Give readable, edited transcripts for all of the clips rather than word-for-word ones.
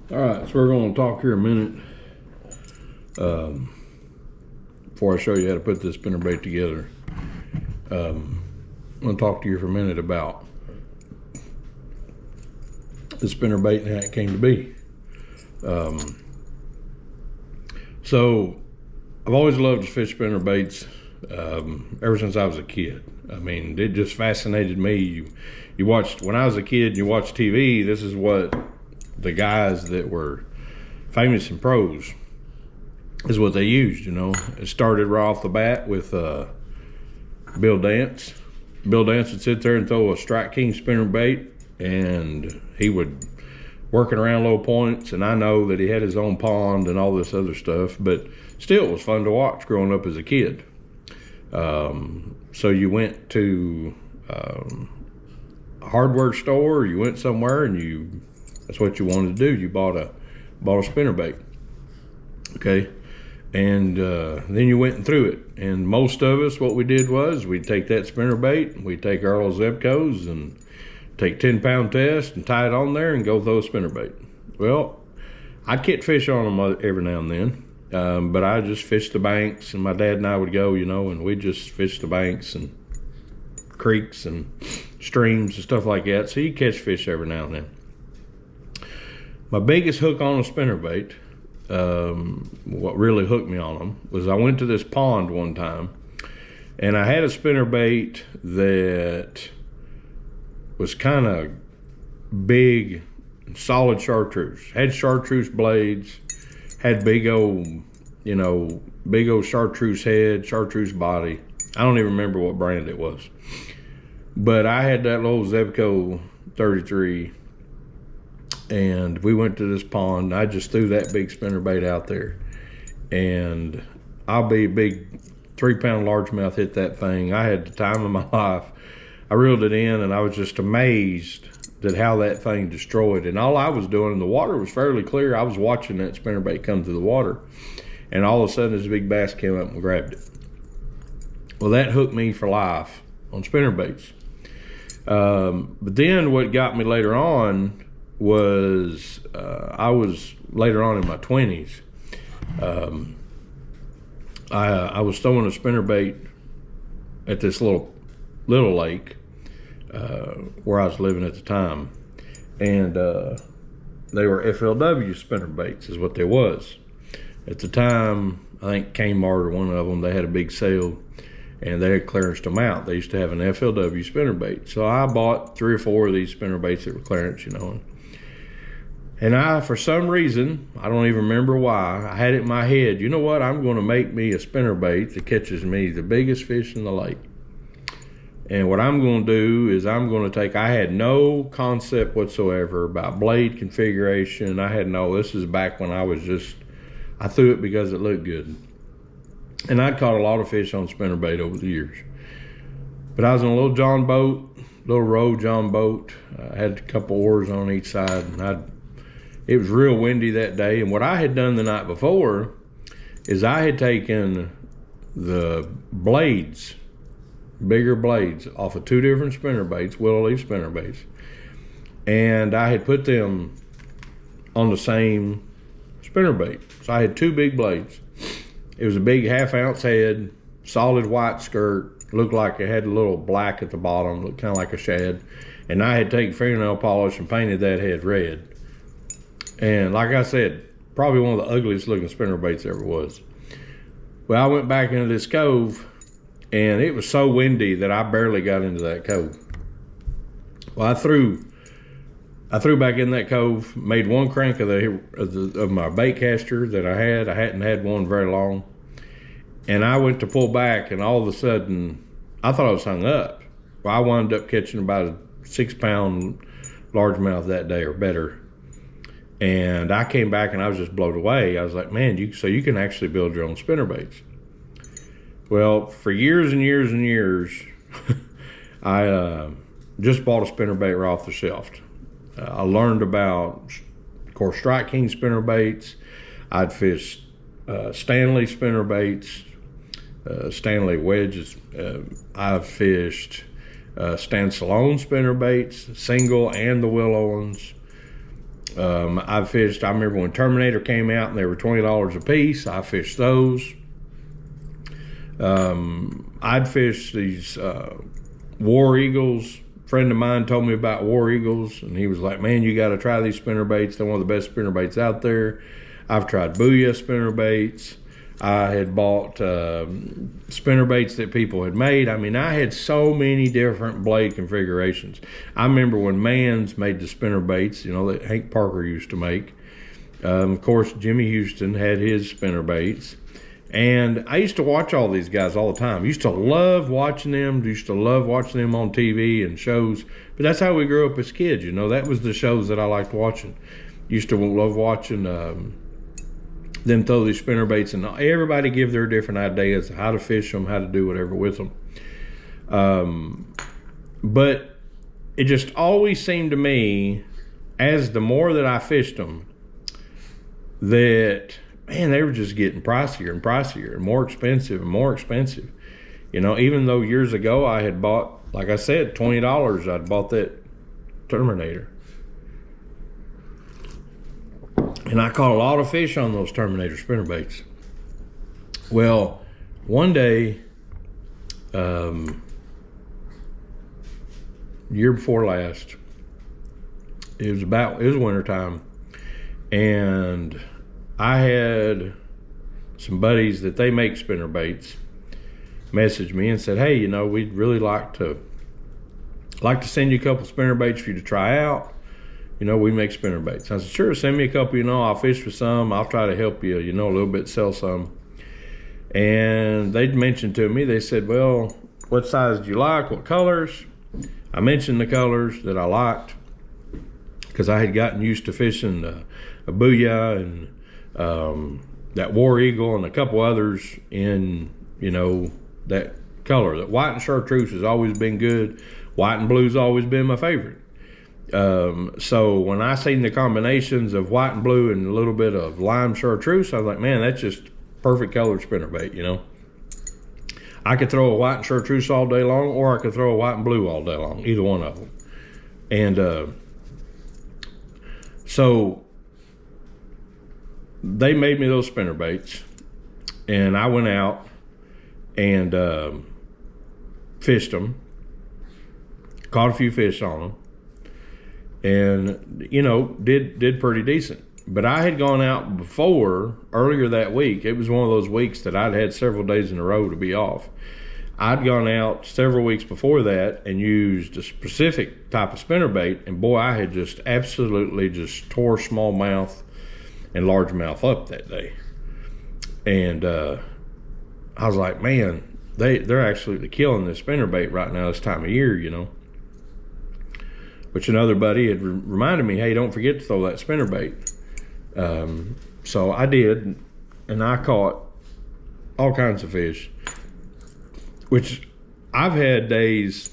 All right, so we're going to talk here a minute before I show you how to put this spinnerbait together. I'm going to talk to you for a minute about the spinnerbait and how it came to be. So I've always loved to fish spinnerbaits ever since I was a kid. I mean, it just fascinated me. You watched, when I was a kid and you watched TV, this is what the guys that were famous and pros is what they used, you know. It started right off the bat with Bill Dance. Bill Dance would sit there and throw a Strike King spinnerbait, and he would working around low points, and I know that he had his own pond and all this other stuff, but still it was fun to watch growing up as a kid. So you went to a hardware store, or you went somewhere and that's what you wanted to do. You bought a spinnerbait, okay? And then you went and threw it. And most of us, what we did was we'd take that spinnerbait, we'd take our little Zebcos and take 10-pound test and tie it on there and go throw a spinnerbait. Well, I'd catch fish on them every now and then, but I just fished the banks, and my dad and I would go, you know, and we'd just fish the banks and creeks and streams and stuff like that. So you catch fish every now and then. My biggest hook on a spinnerbait, what really hooked me on them, was I went to this pond one time, and I had a spinnerbait that was kind of big, solid chartreuse. Had chartreuse blades, had big old chartreuse head, chartreuse body. I don't even remember what brand it was. But I had that little Zebco 33, and we went to this pond. I just threw that big spinnerbait out there, and I'll be a big 3-pound largemouth hit that thing. I had the time of my life. I reeled it in, and I was just amazed at how that thing destroyed. And all I was doing, the water was fairly clear. I was watching that spinnerbait come through the water, and all of a sudden this big bass came up and grabbed it. Well, that hooked me for life on spinnerbaits. But then what got me later on was I was later on in my 20s. I was throwing a spinnerbait at this little lake where I was living at the time, and they were FLW spinnerbaits is what they was. At the time, I think Kmart or one of them, they had a big sale, and they had clearanced them out. They used to have an FLW spinnerbait. So I bought 3 or 4 of these spinnerbaits that were clearance, you know. And I, for some reason, I don't even remember why, I had it in my head, you know what, I'm going to make me a spinnerbait that catches me the biggest fish in the lake. And what I'm going to do is I had no concept whatsoever about blade configuration. This is back when I threw it because it looked good. And I'd caught a lot of fish on spinnerbait over the years. But I was in a little John boat, little row John boat. I had a couple oars on each side, and it was real windy that day. And what I had done the night before is I had taken the blades, bigger blades, off of 2 different spinnerbaits, willow leaf spinnerbaits, and I had put them on the same spinnerbait. So I had 2 big blades. It was a big 1/2-ounce head, solid white skirt, looked like it had a little black at the bottom, looked kind of like a shad, and I had taken fingernail polish and painted that head red. And like I said, probably one of the ugliest looking spinnerbaits there ever was. Well, I went back into this cove, and it was so windy that I barely got into that cove. Well, I threw back in that cove, made 1 crank of my bait caster that I hadn't had one very long, and I went to pull back, and all of a sudden I thought I was hung up. Well, I wound up catching about a 6-pound largemouth that day or better, and I came back and I was just blown away. I was like, man, so you can actually build your own spinnerbaits. Well, for years and years and years, I just bought a spinnerbait right off the shelf. I learned about, of course, Strike King spinnerbaits. I'd fished Stanley spinnerbaits, Stanley wedges. I've fished Stan Salone spinnerbaits, single and the willow ones. I remember when Terminator came out and they were $20 a piece. I fished those. I'd fish these War Eagles. A friend of mine told me about War Eagles, and he was like, man, you got to try these spinnerbaits. They're one of the best spinnerbaits out there. I've tried Booyah spinnerbaits. I had bought spinnerbaits that people had made. I mean, I had so many different blade configurations. I remember when Mans made the spinnerbaits, you know, that Hank Parker used to make. Of course, Jimmy Houston had his spinnerbaits. And I used to watch all these guys all the time. Used to love watching them. Used to love watching them on TV and shows. But that's how we grew up as kids, you know. That was the shows that I liked watching. Used to love watching them throw these spinnerbaits, and everybody give their different ideas how to fish them, how to do whatever with them. But it just always seemed to me, as the more that I fished them, that, man, they were just getting pricier and pricier and more expensive and more expensive. You know, even though years ago I had bought, like I said, $20, I'd bought that Terminator. And I caught a lot of fish on those Terminator spinnerbaits. Well, one day, year before last, it was winter time, and I had some buddies that they make spinnerbaits message me and said, hey, you know, we'd really like to send you a couple spinnerbaits for you to try out. You know, we make spinnerbaits. I said, sure, send me a couple, you know, I'll fish for some. I'll try to help you, you know, a little bit, sell some. And they'd mentioned to me, they said, well, what size do you like? What colors? I mentioned the colors that I liked because I had gotten used to fishing a Booyah and that War Eagle and a couple others in, you know, that color. That white and chartreuse has always been good. White and blue's always been my favorite. So when I seen the combinations of white and blue and a little bit of lime chartreuse, I was like, man, that's just perfect colored spinnerbait, you know. I could throw a white and chartreuse all day long, or I could throw a white and blue all day long, either one of them. And so they made me those spinnerbaits, and I went out and fished them, caught a few fish on them, and, you know, did pretty decent. But I had gone out before, earlier that week. It was one of those weeks that I'd had several days in a row to be off. I'd gone out several weeks before that and used a specific type of spinnerbait, and boy, I had just absolutely just tore smallmouth and largemouth up that day. And I was like, man, they're absolutely killing this spinnerbait right now this time of year, you know. Which another buddy had reminded me, hey, don't forget to throw that spinnerbait. So I did, and I caught all kinds of fish, which I've had days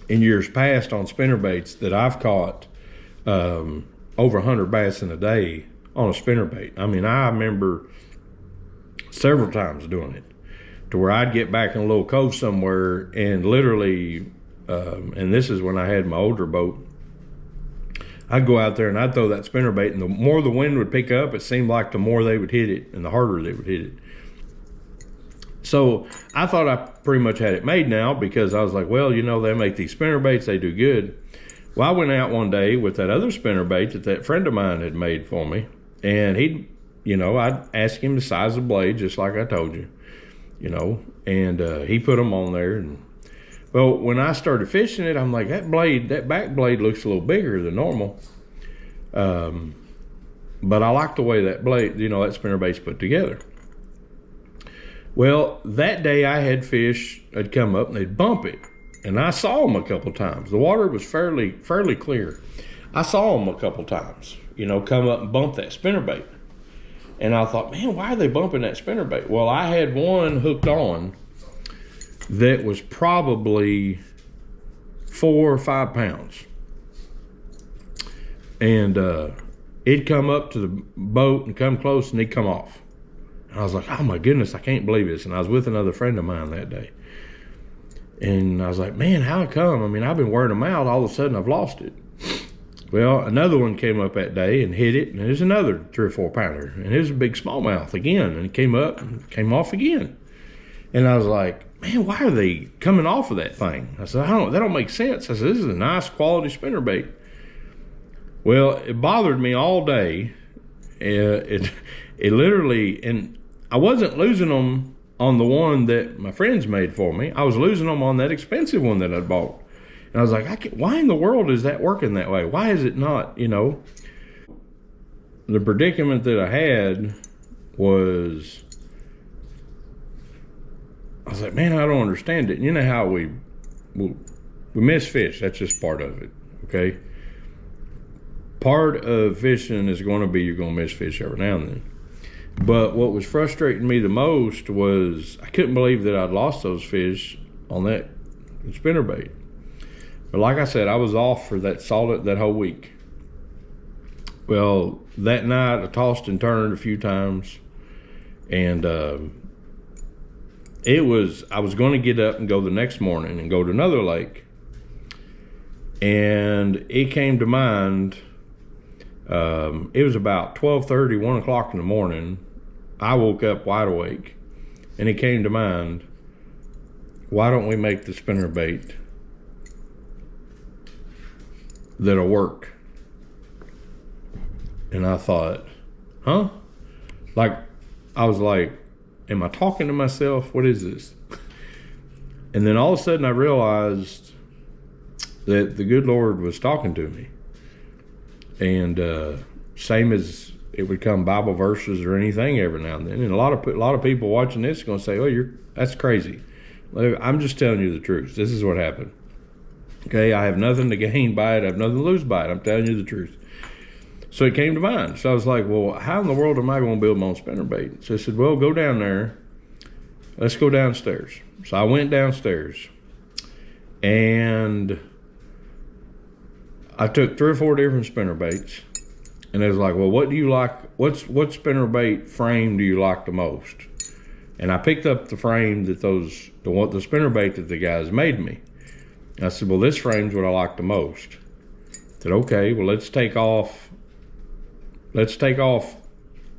in years past on spinnerbaits that I've caught over 100 bass in a day on a spinnerbait. I mean, I remember several times doing it to where I'd get back in a little cove somewhere and literally, and this is when I had my older boat, I'd go out there and I'd throw that spinnerbait, and the more the wind would pick up, it seemed like the more they would hit it and the harder they would hit it. So I thought I pretty much had it made now, because I was like, well, you know, they make these spinnerbaits, they do good. Well, I went out one day with that other spinnerbait that friend of mine had made for me, and he'd, you know, I'd ask him the size of blade, just like I told you, you know, and he put them on there. And well, when I started fishing it, I'm like, that back blade looks a little bigger than normal. But I like the way that blade, you know, that spinnerbait's put together. Well, that day I had fish that'd come up and they'd bump it. And I saw them a couple times. The water was fairly clear. I saw them a couple times, you know, come up and bump that spinnerbait. And I thought, man, why are they bumping that spinnerbait? Well, I had one hooked on that was probably 4 or 5 pounds. And it'd come up to the boat and come close, and he'd come off. And I was like, oh my goodness, I can't believe this. And I was with another friend of mine that day. And I was like, man, how come? I mean, I've been wearing them out. All of a sudden, I've lost it. Well, another one came up that day and hit it, and there's another 3 or 4 pounder, and it was a big smallmouth again, and it came up and came off again. And I was like, man, why are they coming off of that thing? I said, that don't make sense. I said, this is a nice quality spinnerbait. Well, it bothered me all day. It literally, and I wasn't losing them on the one that my friends made for me. I was losing them on that expensive one that I bought. And I was like, why in the world is that working that way? Why is it not, you know? The predicament that I had was, I was like, man, I don't understand it. And you know how we miss fish. That's just part of it, okay? Part of fishing is going to be you're going to miss fish every now and then. But what was frustrating me the most was I couldn't believe that I'd lost those fish on that spinnerbait. But like I said, I was off for that whole week. Well, that night I tossed and turned a few times, and I was going to get up and go the next morning and go to another lake, and it came to mind. It was about 12:30, 1 o'clock in the morning. I woke up wide awake, and it came to mind, why don't we make the spinnerbait that'll work? And I thought, huh? Like, I was like, am I talking to myself? What is this? And then all of a sudden I realized that the good Lord was talking to me. And same as it would come Bible verses or anything every now and then. And a lot of people watching this are going to say, oh, that's crazy. I'm just telling you the truth. This is what happened. Okay, I have nothing to gain by it. I have nothing to lose by it. I'm telling you the truth. So it came to mind. So I was like, well, how in the world am I going to build my own spinnerbait? So I said, well, go down there. Let's go downstairs. So I went downstairs, and I took 3 or 4 different spinnerbaits, and I was like, well, what do you like? What spinnerbait frame do you like the most? And I picked up the frame that the spinnerbait that the guys made me. I said, well, this frame's what I like the most. I said, okay, well, let's take off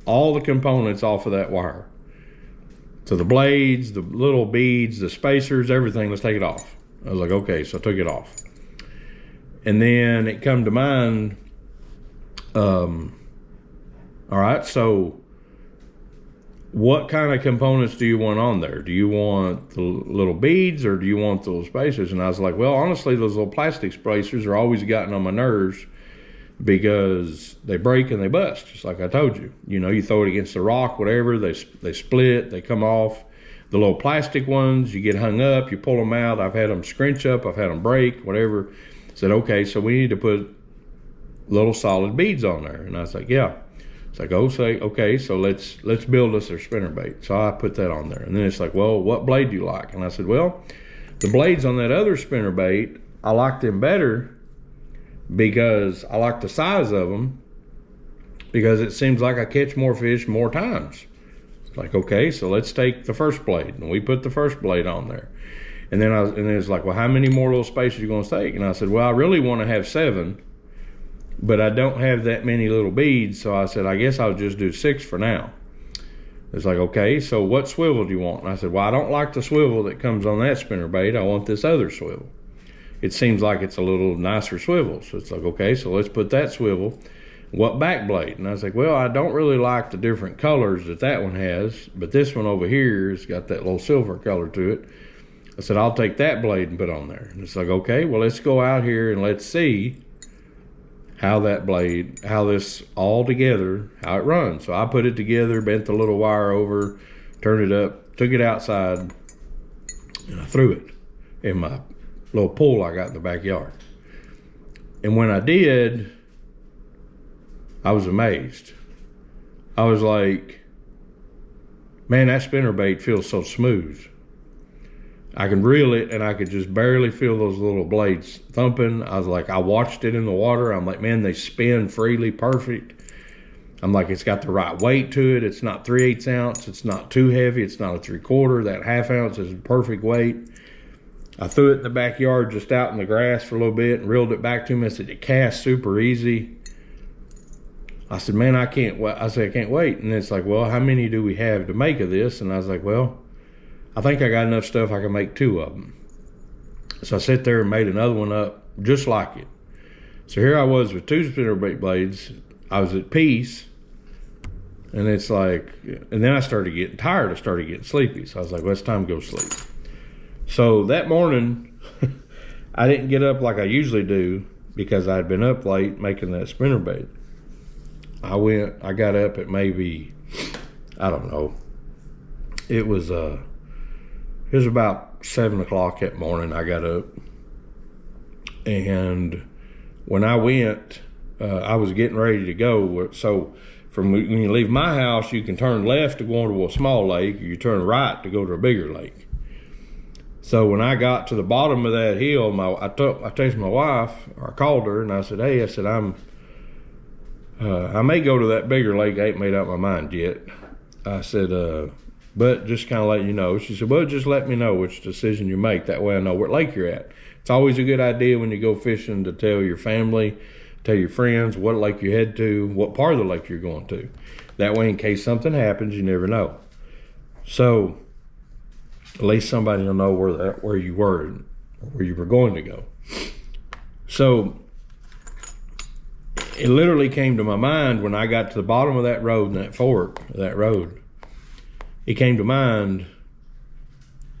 all the components off of that wire. So the blades, the little beads, the spacers, everything, let's take it off. I was like, okay, so I took it off. And then it come to mind, all right, so what kind of components do you want on there? Do you want the little beads, or do you want those spacers? And I was like, well, honestly, those little plastic spacers are always gotten on my nerves because they break and they bust, just like I told you. You know, you throw it against the rock, whatever, they split, they come off. The little plastic ones, you get hung up, you pull them out. I've had them scrunch up, I've had them break, whatever. Said, okay, so we need to put little solid beads on there. And I was like, yeah. It's like, okay, so let's build us a spinnerbait. So I put that on there. And then it's like, well, what blade do you like? And I said, well, the blades on that other spinnerbait, I like them better because I like the size of them, because it seems like I catch more fish more times. It's like, okay, so let's take the first blade. And we put the first blade on there. And then it was like, well, how many more little spacers are you going to take? And I said, well, I really want to have 7, but I don't have that many little beads. So I said, I guess I'll just do 6 for now. It's like, okay, so what swivel do you want? And I said, well, I don't like the swivel that comes on that spinnerbait. I want this other swivel. It seems like it's a little nicer swivel. So it's like, okay, so let's put that swivel. What back blade? And I was like, well, I don't really like the different colors that one has, but this one over here has got that little silver color to it. I said, I'll take that blade and put on there. And it's like, okay, well, let's go out here and let's see how this all together, how it runs. So I put it together, bent the little wire over, turned it up, took it outside, and I threw it in my little pool I got in the backyard. And when I did, I was amazed. I was like, man, that spinnerbait feels so smooth. I can reel it and I could just barely feel those little blades thumping. I was like, I watched it in the water. I'm like, man, they spin freely, perfect. I'm like, it's got the right weight to it. It's not 3/8 ounce. It's not too heavy. It's not a 3/4. That 1/2 ounce is perfect weight. I threw it in the backyard, just out in the grass for a little bit, and reeled it back to him. I said, it casts super easy. I said, man, I can't wait. I said, I can't wait. And it's like, well, how many do we have to make of this? And I was like, well, I think I got enough stuff I can make 2 of them. So I sat there and made another one up just like it. So here I was with 2 spinnerbait blades. I was at peace. And it's like, and then I started getting tired. I started getting sleepy. So I was like, well, it's time to go sleep. So that morning, I didn't get up like I usually do because I'd been up late making that spinnerbait. I got up at maybe, I don't know. It was about 7 o'clock that morning I got up. And when I went, I was getting ready to go. So from when you leave my house, you can turn left to go into a small lake, or you turn right to go to a bigger lake. So when I got to the bottom of that hill, I texted my wife, or I called her, and I said, hey, I said, I may go to that bigger lake. I ain't made up my mind yet. I said, but just kind of let you know. She said, well, just let me know which decision you make. That way I know what lake you're at. It's always a good idea when you go fishing to tell your family, tell your friends what lake you head to, what part of the lake you're going to. That way, in case something happens, you never know. So at least somebody will know where you were and where you were going to go. So it literally came to my mind when I got to the bottom of that road, and that fork of that road, it came to mind,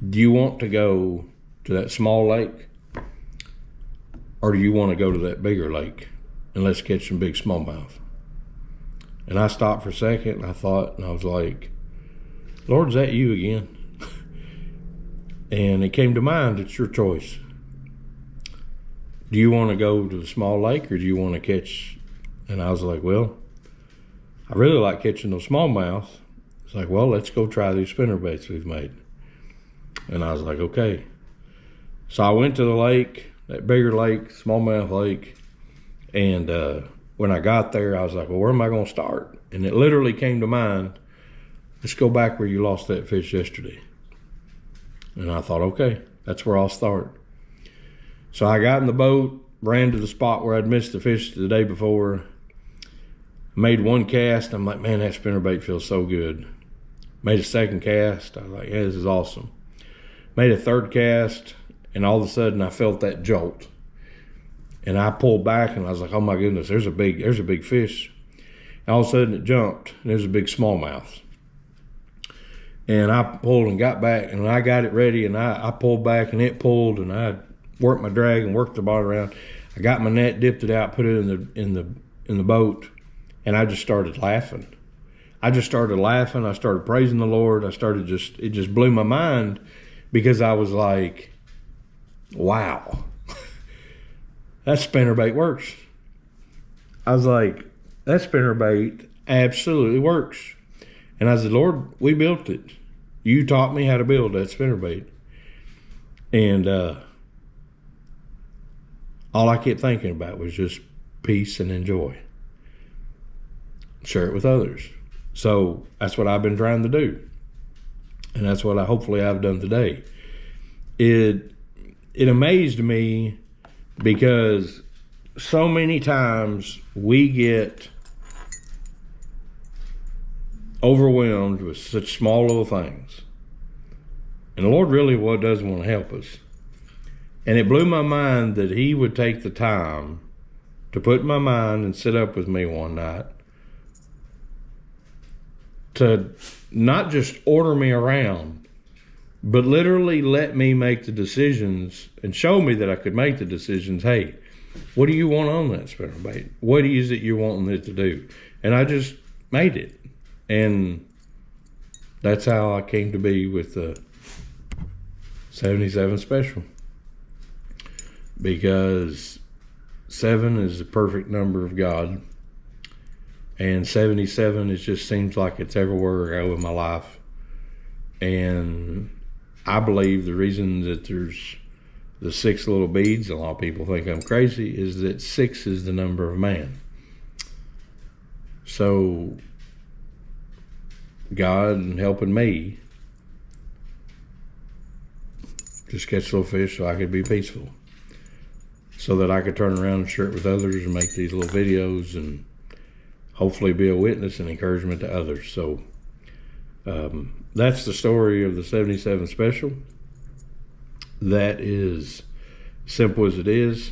do you want to go to that small lake, or do you want to go to that bigger lake and let's catch some big smallmouth? And I stopped for a second, and I thought, and I was like, Lord, is that you again? And it came to mind, it's your choice. Do you want to go to the small lake, or do you want to catch? And I was like, well, I really like catching those smallmouth. It's like, well, let's go try these spinnerbaits we've made. And I was like, okay. So I went to the lake, that bigger lake, smallmouth lake. And when I got there, I was like, well, where am I going to start? And it literally came to mind, let's go back where you lost that fish yesterday. And I thought, okay, that's where I'll start. So I got in the boat, ran to the spot where I'd missed the fish the day before, made 1 cast. I'm like, man, that spinnerbait feels so good. Made a 2nd cast. I was like, yeah, this is awesome. Made a 3rd cast, and all of a sudden I felt that jolt. And I pulled back, and I was like, oh my goodness, there's a big fish. And all of a sudden it jumped, and there's a big smallmouth. And I pulled and got back, and I got it ready, and I pulled back, and it pulled, and I worked my drag and worked the bot around. I got my net, dipped it out, put it in the boat, and I just started laughing. I started praising the Lord. It just blew my mind, because I was like, wow, that spinnerbait works. I was like, that spinnerbait absolutely works. And I said, Lord, we built it. You taught me how to build that spinnerbait. And all I kept thinking about was just peace and enjoy. Share it with others. So that's what I've been trying to do. And that's what hopefully I've done today. It amazed me, because so many times we get overwhelmed with such small little things. And the Lord really does want to help us. And it blew my mind that He would take the time to put in my mind and sit up with me one night to not just order me around, but literally let me make the decisions and show me that I could make the decisions. Hey, what do you want on that spinnerbait? What is it you're wanting it to do? And I just made it. And that's how I came to be with the 77 special. Because 7 is the perfect number of God. And 77, it just seems like it's everywhere I go in my life. And I believe the reason that there's the 6 little beads, a lot of people think I'm crazy, is that 6 is the number of man. So God helping me Just catch little fish so I could be peaceful. So that I could turn around and share it with others and make these little videos and hopefully be a witness and encouragement to others. So that's the story of the 77 Special. That is simple as it is,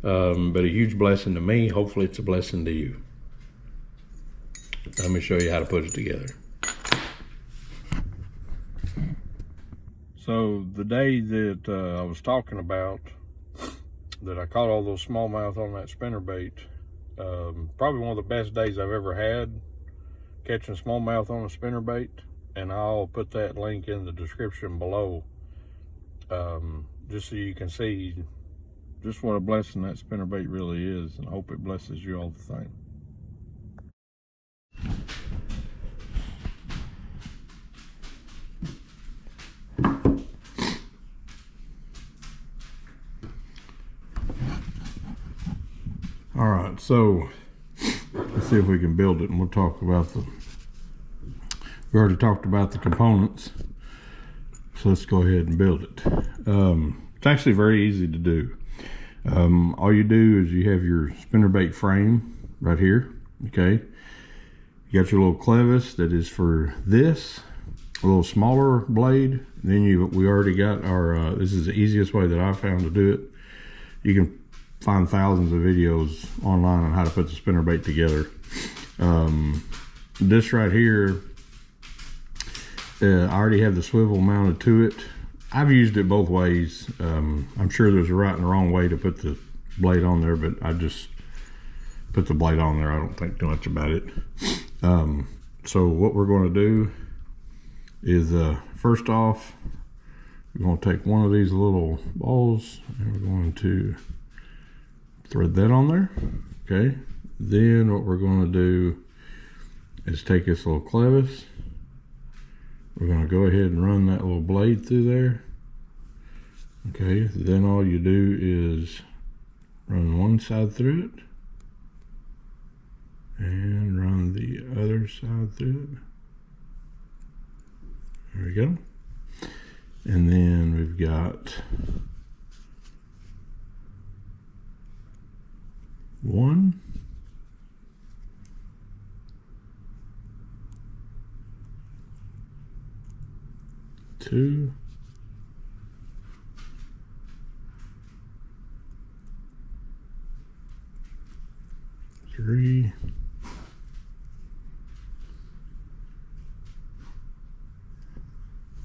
but a huge blessing to me. Hopefully it's a blessing to you. Let me show you how to put it together. So the day that I was talking about, that I caught all those smallmouth on that spinnerbait, probably one of the best days I've ever had catching smallmouth on a spinnerbait, and I'll put that link in the description below, just so you can see just what a blessing that spinnerbait really is, and I hope it blesses you all the same. All right, so let's see if we can build it, and we'll talk about we already talked about the components, so let's go ahead and build it. It's actually very easy to do. All you do is you have your spinnerbait frame right here, okay? You got your little clevis that is for this, a little smaller blade. Then we already got our, this is the easiest way that I found to do it. You can find thousands of videos online on how to put the spinnerbait together. This right here, I already have the swivel mounted to it. I've used it both ways. I'm sure there's a right and a wrong way to put the blade on there, but I just put the blade on there. I don't think too much about it. So what we're going to do is, first off, we're going to take one of these little balls and we're going to thread that on there. Okay, then what we're going to do is take this little clevis. We're going to go ahead and run that little blade through there. Okay, then all you do is run one side through it and run the other side through it. There we go. And then we've got one, two, three,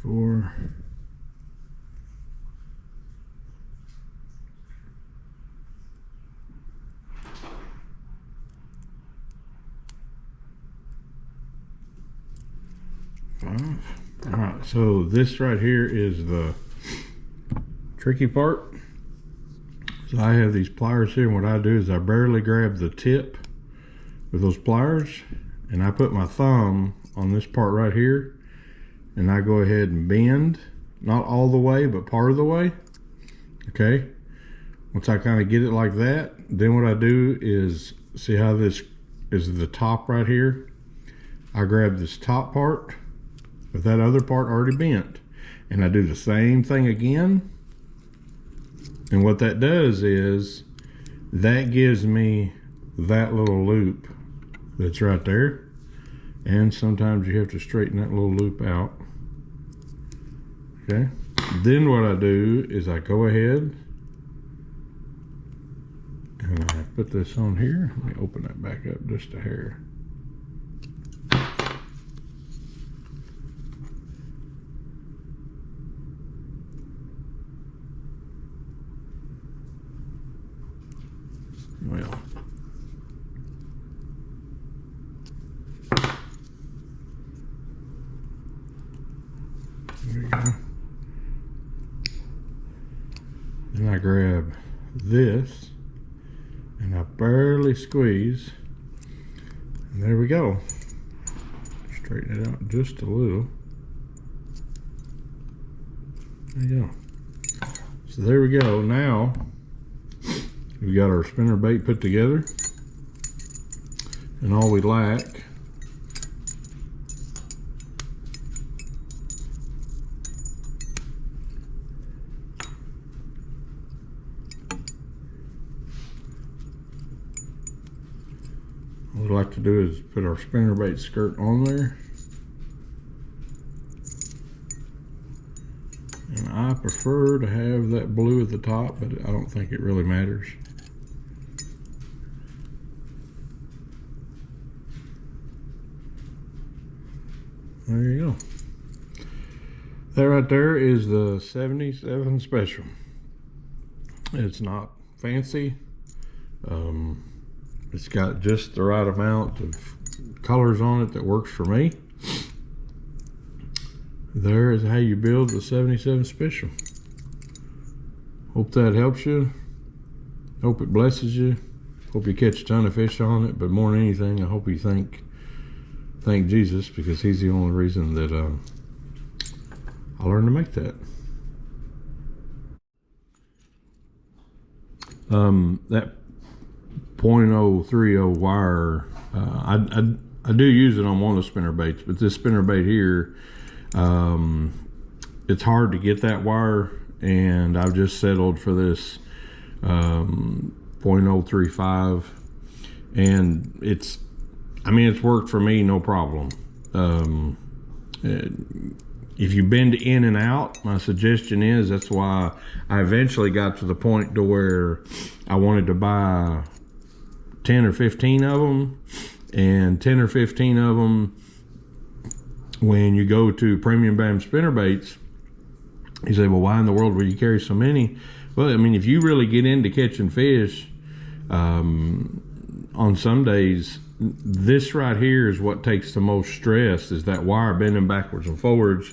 four, 5. All right, so this right here is the tricky part. So I have these pliers here, and what I do is I barely grab the tip with those pliers, and I put my thumb on this part right here, and I go ahead and bend, not all the way, but part of the way. Okay, once I kind of get it like that, then what I do is, see how this is the top right here? I grab this top part with that other part already bent, and I do the same thing again. And what that does is that gives me that little loop that's right there, and sometimes you have to straighten that little loop out. Okay, then what I do is I go ahead and I put this on here. Let me open that back up just a hair. Well, there we go. Then I grab this and I barely squeeze, and there we go. Straighten it out just a little. There you go. So there we go. Now we got our spinnerbait put together, and all we lack what we like to do is put our spinnerbait skirt on there. And I prefer to have that blue at the top, but I don't think it really matters. There you go. That right there is the 77 Special. It's not fancy. It's got just the right amount of colors on it that works for me. There is how you build the 77 Special. Hope that helps you. Hope it blesses you. Hope you catch a ton of fish on it, but more than anything, I hope you thank Jesus, because he's the only reason that I learned to make that. That .030 wire, I do use it on one of the spinnerbaits, but this spinnerbait here, it's hard to get that wire, and I've just settled for this .035, and it's worked for me no problem. If you bend in and out, my suggestion is, that's why I eventually got to the point to where I wanted to buy 10 or 15 of them, and 10 or 15 of them, when you go to premium bam spinnerbaits, you say, well, why in the world would you carry so many? Well, I mean, if you really get into catching fish, on some days, this right here is what takes the most stress, is that wire bending backwards and forwards.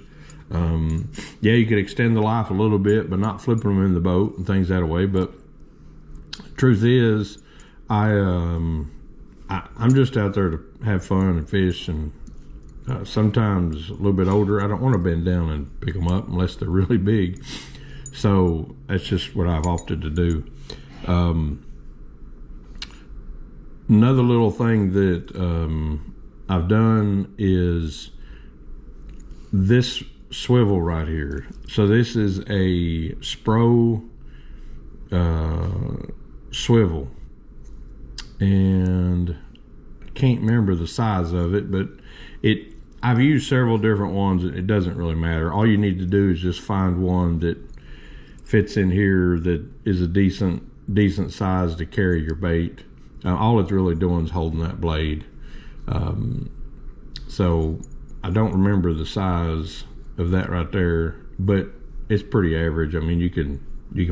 Yeah, you could extend the life a little bit, but not flipping them in the boat and things that way. But truth is, I'm just out there to have fun and fish, and sometimes a little bit older, I don't want to bend down and pick them up unless they're really big. So that's just what I've opted to do. Another little thing that I've done is this swivel right here. So this is a Spro swivel, and I can't remember the size of it, but I've used several different ones. It doesn't really matter. All you need to do is just find one that fits in here, that is a decent size to carry your bait. All it's really doing is holding that blade. So I don't remember the size of that right there, but it's pretty average. I mean, you can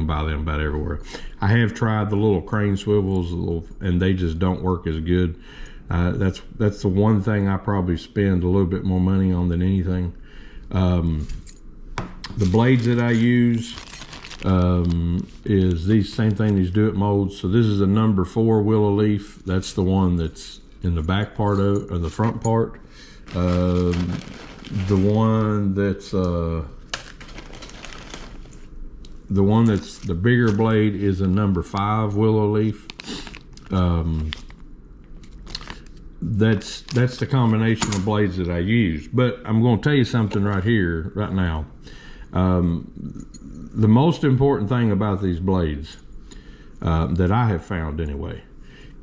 buy them about everywhere. I have tried the little crane swivels, and they just don't work as good. That's the one thing I probably spend a little bit more money on than anything. The blades that I use is these Do It molds. So this is a number 4 willow leaf. That's the one that's in the back part of, or the front part. The one that's the bigger blade is a number 5 willow leaf. That's the combination of blades that I use. But I'm going to tell you something right here, right now. The most important thing about these blades, that I have found anyway,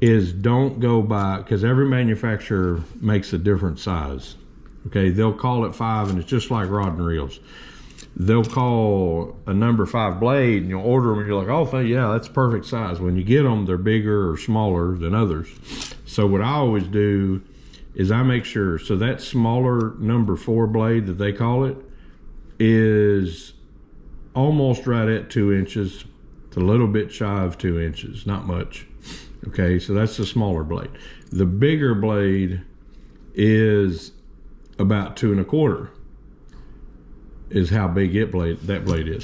is don't go by, because every manufacturer makes a different size. Okay, they'll call it 5, and it's just like rod and reels. They'll call a number 5 blade, and you'll order them, and you're like, oh, yeah, that's perfect size. When you get them, they're bigger or smaller than others. So what I always do is I make sure, so that smaller number 4 blade that they call it is almost right at 2 inches. It's a little bit shy of 2 inches, not much. Okay, so that's the smaller blade. The bigger blade is about 2 1/4, is how big that blade is.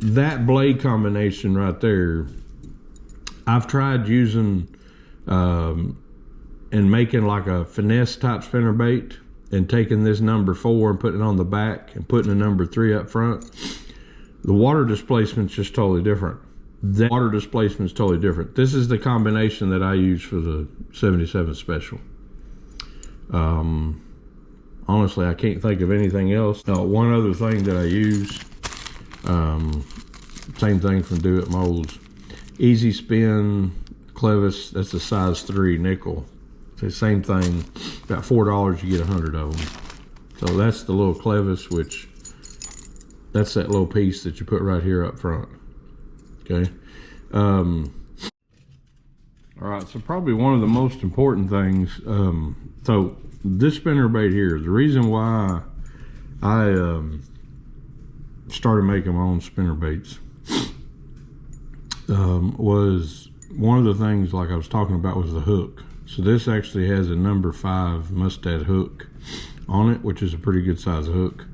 That blade combination right there, I've tried using and making like a finesse type spinnerbait, and taking this number 4 and putting it on the back and putting a number 3 up front. The water displacement's just totally different. The water displacement's totally different. This is the combination that I use for the 77 Special. Honestly, I can't think of anything else. One other thing that I use, same thing from Do It Molds, Easy Spin clevis. That's a size 3 nickel. It's the same thing. About $4 you get 100 of them. So that's the little clevis, which that's that little piece that you put right here up front. Okay. All right, so probably one of the most important things. So this spinnerbait here, the reason why I started making my own spinnerbaits was one of the things, like I was talking about, was the hook. So this actually has a number 5 mustad hook on it, which is a pretty good size hook.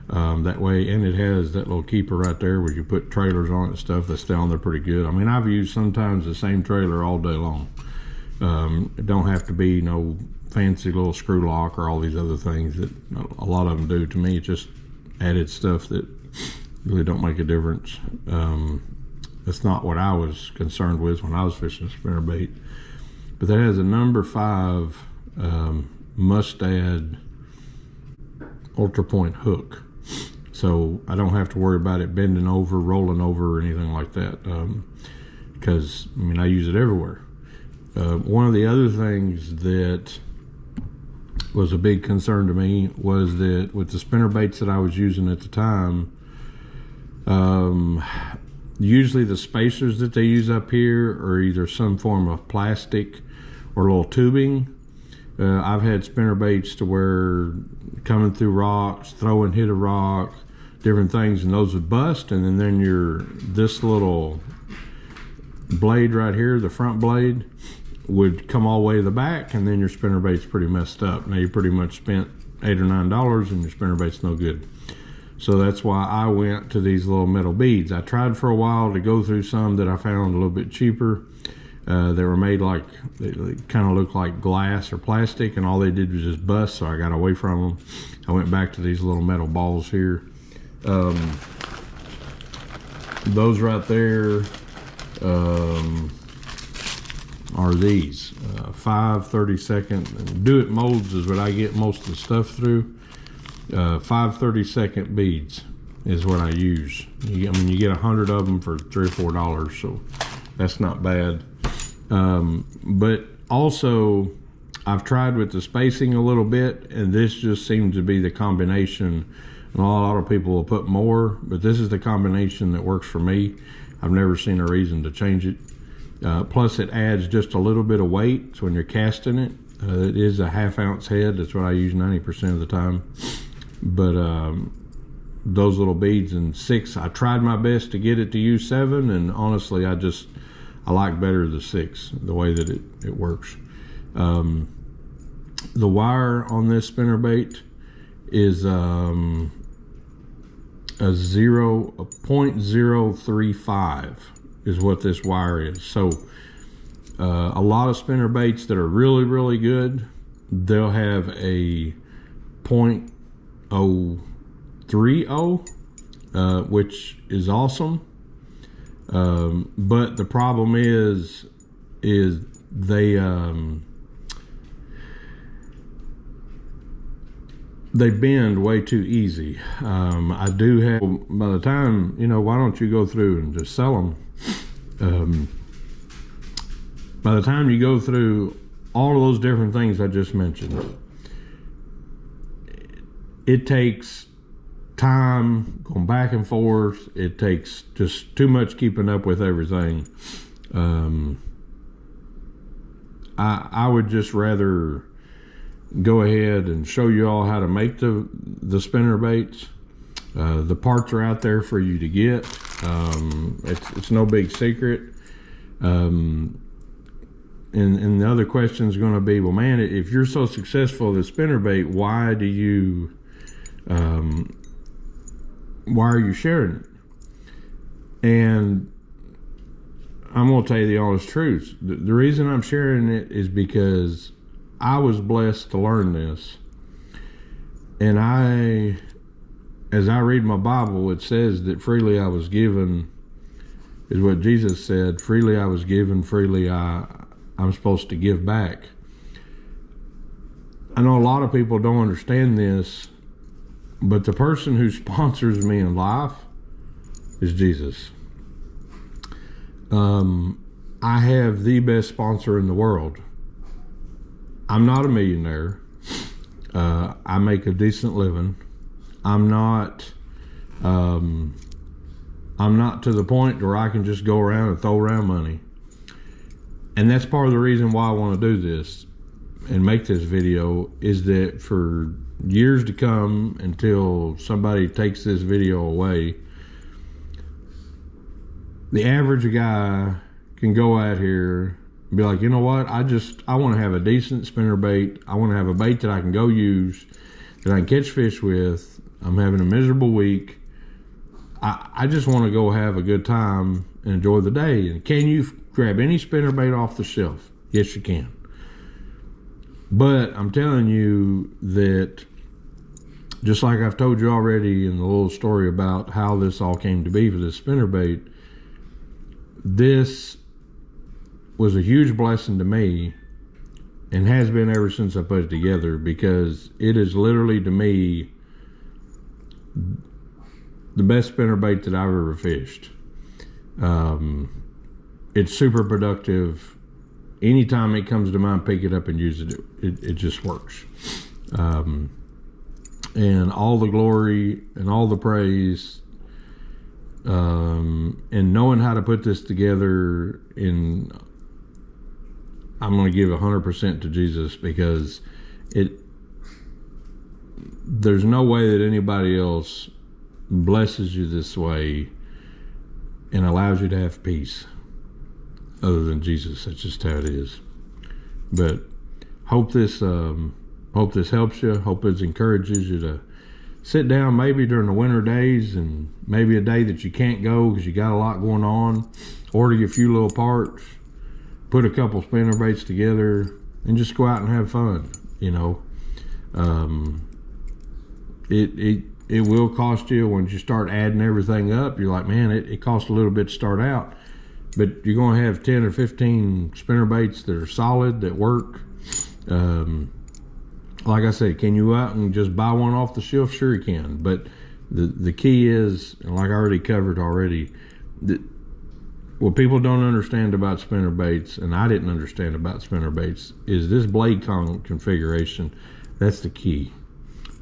That way, and it has that little keeper right there where you put trailers on it and stuff. They stay on there pretty good. I mean, I've used sometimes the same trailer all day long. It don't have to be no fancy little screw lock or all these other things that a lot of them do. To me, it's just added stuff that really don't make a difference. That's not what I was concerned with when I was fishing spinnerbait. But that has a number 5 mustad ultra point hook, so I don't have to worry about it bending over, rolling over, or anything like that, because I mean, I use it everywhere. One of the other things that was a big concern to me was that with the spinnerbaits that I was using at the time, usually the spacers that they use up here are either some form of plastic or little tubing. I've had spinnerbaits to where coming through rocks, hit a rock, different things, and those would bust, and then this little blade right here, the front blade, would come all the way to the back, and then your spinnerbait's pretty messed up. Now you pretty much spent $8 or $9 and your spinnerbait's no good. So that's why I went to these little metal beads. I tried for a while to go through some that I found a little bit cheaper. They were made like, they kind of look like glass or plastic, and all they did was just bust, so I got away from them. I went back to these little metal balls here. Those right there are these 5 30-second do-it molds is what I get most of the stuff through. 5 30-second beads is what I use. I mean, you get 100 of them for $3 or $4, so that's not bad. But also, I've tried with the spacing a little bit, and this just seems to be the combination. And a lot of people will put more, but this is the combination that works for me. I've never seen a reason to change it. Plus, it adds just a little bit of weight, so when you're casting it, it is a 1/2 ounce head. That's what I use 90% of the time. But those little beads and 6, I tried my best to get it to use 7, and honestly, I like better the 6, the way that it works. The wire on this spinnerbait is a 0.035 is what this wire is. So a lot of spinnerbaits that are really, really good, they'll have a 0.030, which is awesome. But the problem is they bend way too easy. I do have, by the time, why don't you go through and just sell them? By the time you go through all of those different things I just mentioned, it takes time going back and forth. It takes just too much keeping up with everything. I would just rather go ahead and show you all how to make the spinnerbaits. The parts are out there for you to get. It's no big secret. And the other question is going to be, well, man, if you're so successful with spinnerbait, why are you sharing it? And I'm going to tell you the honest truth. The reason I'm sharing it is because I was blessed to learn this. And as I read my Bible, it says that freely I was given, is what Jesus said. Freely I was given, freely I'm supposed to give back. I know a lot of people don't understand this, but the person who sponsors me in life is Jesus. I have the best sponsor in the world. I'm not a millionaire. I make a decent living. I'm not to the point where I can just go around and throw around money. And that's part of the reason why I want to do this and make this video, is that for years to come, until somebody takes this video away, the average guy can go out here and be like, you know what, I want to have a decent spinnerbait. I want to have a bait that I can go use, that I can catch fish with. I'm having a miserable week. I just want to go have a good time and enjoy the day. And can you grab any spinnerbait off the shelf? Yes, you can. But I'm telling you that, just like I've told you already in the little story about how this all came to be for this spinnerbait, this was a huge blessing to me, and has been ever since I put it together, because it is literally, to me, the best spinnerbait that I've ever fished. It's super productive. Anytime it comes to mind, pick it up and use it. It just works. And all the glory and all the praise, and knowing how to put this together, I'm going to give 100% to Jesus, because there's no way that anybody else blesses you this way and allows you to have peace other than Jesus. That's just how it is. But hope this helps you. Hope it encourages you to sit down maybe during the winter days, and maybe a day that you can't go because you got a lot going on, order you a few little parts, put a couple spinnerbaits together, and just go out and have fun. You know, it will cost you once you start adding everything up. You're like, man, it costs a little bit to start out, but you're going to have 10 or 15 spinnerbaits that are solid, that work. Like I said, can you go out and just buy one off the shelf? Sure you can, but the key is, and like I already covered already, that what people don't understand about spinnerbaits, and I didn't understand about spinnerbaits, is this blade configuration. That's the key.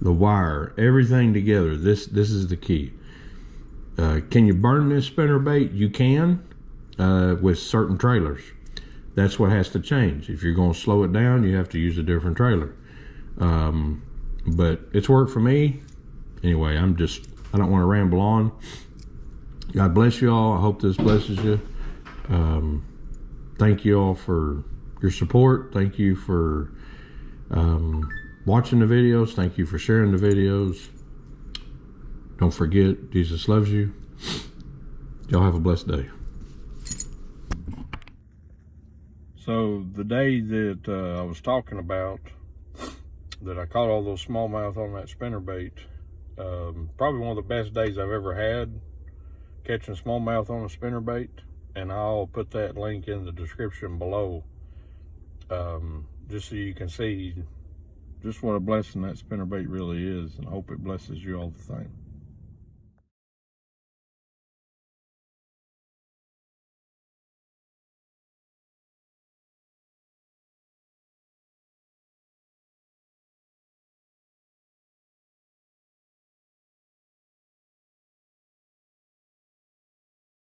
The wire, everything together. This is the key. Can you burn this spinnerbait? You can, with certain trailers. That's what has to change. If you're going to slow it down, you have to use a different trailer. But it's worked for me. Anyway, I don't want to ramble on. God bless you all. I hope this blesses you. Thank you all for your support. Thank you for watching the videos. Thank you for sharing the videos. Don't forget, Jesus loves you. Y'all have a blessed day. So the day that I was talking about, that I caught all those smallmouth on that spinnerbait, probably one of the best days I've ever had catching smallmouth on a spinnerbait, and I'll put that link in the description below, just so you can see just what a blessing that spinnerbait really is, and I hope it blesses you all the same.